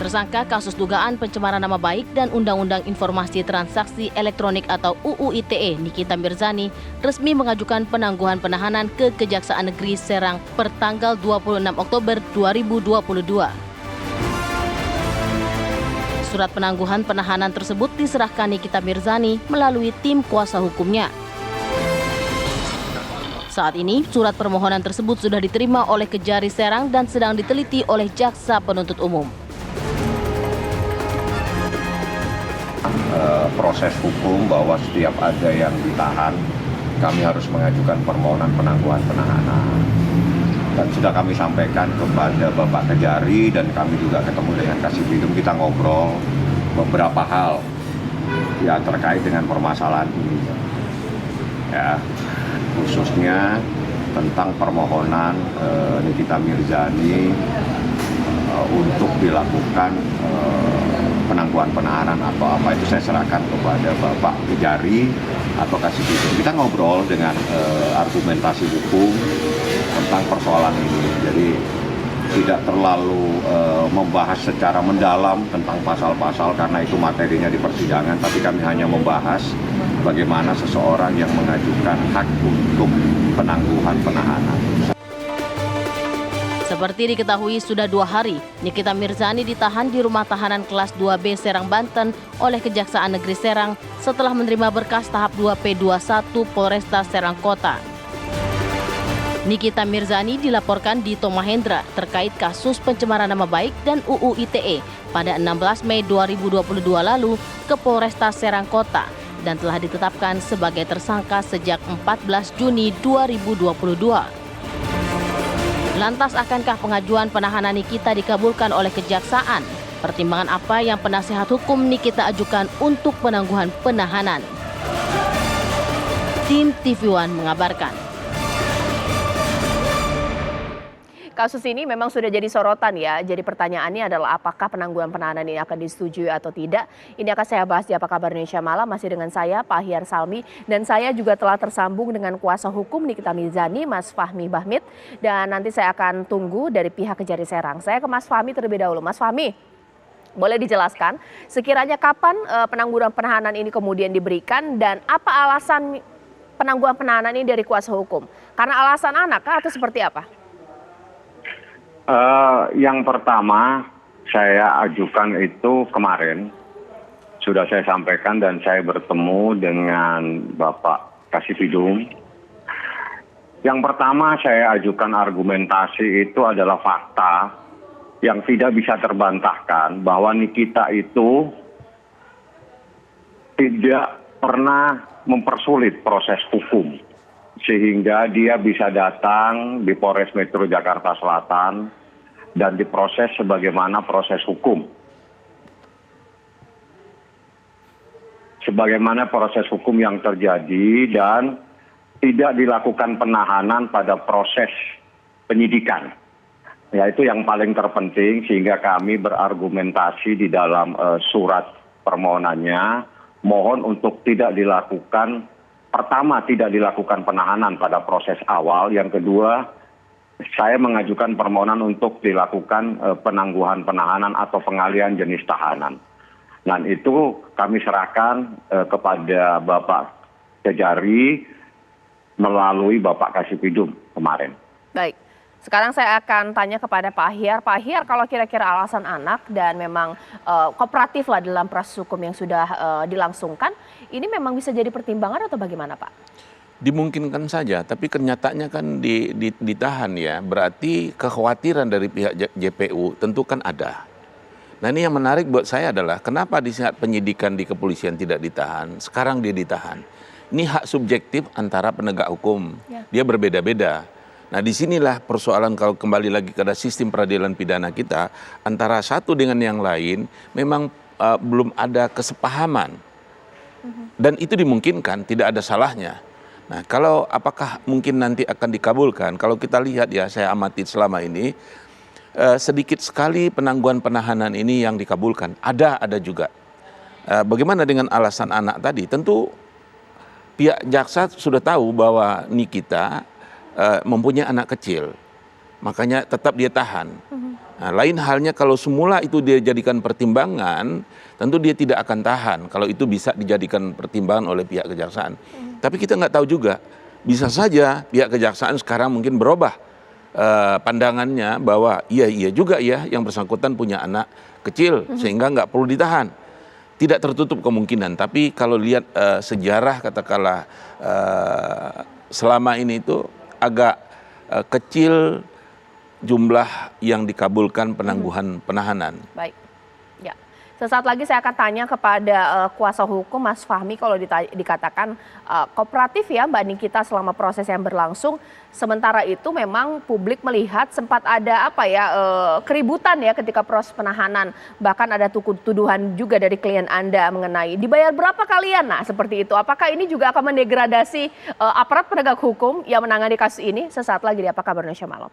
Tersangka kasus dugaan pencemaran nama baik dan Undang-Undang Informasi Transaksi Elektronik atau UU ITE Nikita Mirzani resmi mengajukan penangguhan penahanan ke Kejaksaan Negeri Serang per tanggal 26 Oktober 2022. Surat penangguhan penahanan tersebut diserahkan Nikita Mirzani melalui tim kuasa hukumnya. Saat ini, surat permohonan tersebut sudah diterima oleh Kejari Serang dan sedang diteliti oleh Jaksa Penuntut Umum. Proses hukum bahwa setiap ada yang ditahan, kami harus mengajukan permohonan penangguhan penahanan. Dan sudah kami sampaikan kepada Bapak Kejari dan kami juga ketemu dengan Kasipidum, kita ngobrol beberapa hal ya terkait dengan permasalahan ini. Ya, khususnya tentang permohonan Nikita Mirzani untuk dilakukan penangguhan penahanan atau apa itu saya serahkan kepada Bapak Kejari atau Kasipidum. Kita ngobrol dengan argumentasi hukum tentang persoalan ini. Jadi tidak terlalu membahas secara mendalam tentang pasal-pasal karena itu materinya di persidangan, tapi kami hanya membahas bagaimana seseorang yang mengajukan hak untuk penangguhan penahanan. Seperti diketahui sudah 2 hari, Nikita Mirzani ditahan di rumah tahanan kelas 2B Serang, Banten oleh Kejaksaan Negeri Serang setelah menerima berkas tahap 2P21 Polresta Serang Kota. Nikita Mirzani dilaporkan Dito Mahendra terkait kasus pencemaran nama baik dan UU ITE pada 16 Mei 2022 lalu ke Polresta Serang Kota dan telah ditetapkan sebagai tersangka sejak 14 Juni 2022. Lantas akankah pengajuan penahanan Nikita dikabulkan oleh Kejaksaan? Pertimbangan apa yang penasihat hukum Nikita ajukan untuk penangguhan penahanan? Tim TV One mengabarkan. Kasus ini memang sudah jadi sorotan ya. Jadi pertanyaannya adalah apakah penangguhan penahanan ini akan disetujui atau tidak. Ini akan saya bahas di Apa Kabar Indonesia Malam. Masih dengan saya, Pak Ahyar Salmi. Dan saya juga telah tersambung dengan kuasa hukum Nikita Mirzani, Mas Fahmi Bahmid. Dan nanti saya akan tunggu dari pihak Kejari Serang. Saya ke Mas Fahmi terlebih dahulu. Mas Fahmi, boleh dijelaskan sekiranya kapan penangguhan penahanan ini kemudian diberikan dan apa alasan penangguhan penahanan ini dari kuasa hukum? Karena alasan anak atau seperti apa? Yang pertama saya ajukan itu kemarin sudah saya sampaikan dan saya bertemu dengan Bapak Kasipidum. Yang pertama saya ajukan argumentasi itu adalah fakta yang tidak bisa terbantahkan bahwa Nikita itu tidak pernah mempersulit proses hukum sehingga dia bisa datang di Polres Metro Jakarta Selatan dan diproses sebagaimana proses hukum. Sebagaimana proses hukum yang terjadi dan tidak dilakukan penahanan pada proses penyidikan. Yaitu yang paling terpenting sehingga kami berargumentasi di dalam surat permohonannya mohon untuk tidak dilakukan, pertama tidak dilakukan penahanan pada proses awal, yang kedua saya mengajukan permohonan untuk dilakukan penangguhan penahanan atau pengalihan jenis tahanan. Dan itu kami serahkan kepada Bapak Kejari melalui Bapak Kasipidum kemarin. Baik, sekarang saya akan tanya kepada Pak Ahyar. Pak Ahyar, kalau kira-kira alasan anak dan memang kooperatif lah dalam proses hukum yang sudah dilangsungkan, ini memang bisa jadi pertimbangan atau bagaimana Pak? Dimungkinkan saja, tapi kenyataannya kan ditahan ya, berarti kekhawatiran dari pihak JPU tentu kan ada. Nah ini yang menarik buat saya adalah kenapa di saat penyidikan di kepolisian tidak ditahan, sekarang dia ditahan. Ini hak subjektif antara penegak hukum, dia berbeda-beda. Nah disinilah persoalan kalau kembali lagi ke sistem peradilan pidana kita, antara satu dengan yang lain memang belum ada kesepahaman. Dan itu dimungkinkan, tidak ada salahnya. Nah, kalau apakah mungkin nanti akan dikabulkan? Kalau kita lihat ya, saya amati selama ini sedikit sekali penangguhan penahanan ini yang dikabulkan. Ada juga. Bagaimana dengan alasan anak tadi? Tentu pihak jaksa sudah tahu bahwa Nikita mempunyai anak kecil. makanya tetap dia tahan. Nah, lain halnya kalau semula itu dia jadikan pertimbangan, tentu dia tidak akan tahan kalau itu bisa dijadikan pertimbangan oleh pihak kejaksaan. Tapi kita nggak tahu juga, bisa saja pihak kejaksaan sekarang mungkin berubah pandangannya bahwa iya juga ya yang bersangkutan punya anak kecil sehingga nggak perlu ditahan. Tidak tertutup kemungkinan, tapi kalau lihat sejarah katakanlah selama ini itu agak kecil jumlah yang dikabulkan penangguhan penahanan. Baik, ya. Sesaat lagi saya akan tanya kepada kuasa hukum Mas Fahmi kalau dikatakan kooperatif ya Mbak Nikita selama proses yang berlangsung. Sementara itu memang publik melihat sempat ada keributan ya ketika proses penahanan. Bahkan ada tuduhan juga dari klien Anda mengenai dibayar berapa kalian, nah seperti itu. Apakah ini juga akan mendegradasi aparat penegak hukum yang menangani kasus ini? Sesaat lagi di Apa Kabar Indonesia Malam.